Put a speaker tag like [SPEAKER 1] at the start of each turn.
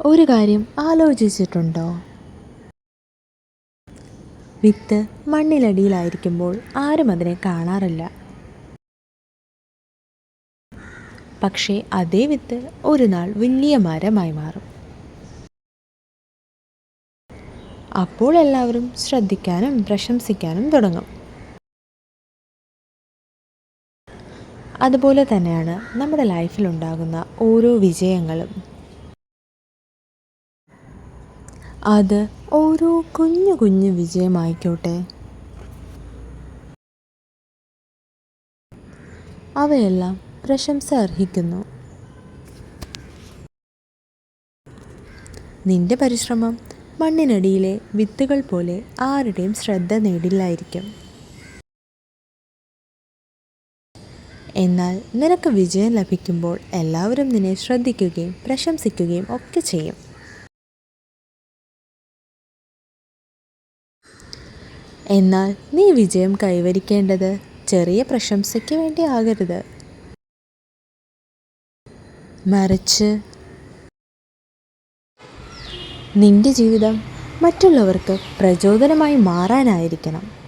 [SPEAKER 1] ഒരു കാര്യം ആലോചിച്ചിട്ടുണ്ടോ? വിത്ത് മണ്ണിനടിയിലായിരിക്കുമ്പോൾ ആരും അതിനെ കാണാറില്ല. പക്ഷേ അതേ വിത്ത് ഒരു നാൾ വലിയ മരമായി മാറും. അപ്പോൾ എല്ലാവരും ശ്രദ്ധിക്കാനും പ്രശംസിക്കാനും തുടങ്ങും. അതുപോലെ തന്നെയാണ് നമ്മുടെ ലൈഫിലുണ്ടാകുന്ന ഓരോ വിജയങ്ങളും. അത് ഓരോ കുഞ്ഞു കുഞ്ഞു വിജയമായിക്കോട്ടെ, അവയെല്ലാം പ്രശംസ അർഹിക്കുന്നു. നിന്റെ പരിശ്രമം മണ്ണിനടിയിലെ വിത്തുകൾ പോലെ ആരുടെയും ശ്രദ്ധ നേടില്ലായിരിക്കും. എന്നാൽ നിനക്ക് വിജയം ലഭിക്കുമ്പോൾ എല്ലാവരും നിന്നെ ശ്രദ്ധിക്കുകയും പ്രശംസിക്കുകയും ഒക്കെ ചെയ്യും. എന്നാൽ നീ വിജയം കൈവരിക്കേണ്ടത് ചെറിയ പ്രശംസയ്ക്ക് വേണ്ടി ആകരുത്, മറിച്ച് നിന്റെ ജീവിതം മറ്റുള്ളവർക്ക് പ്രചോദനമായി മാറാനായിരിക്കണം.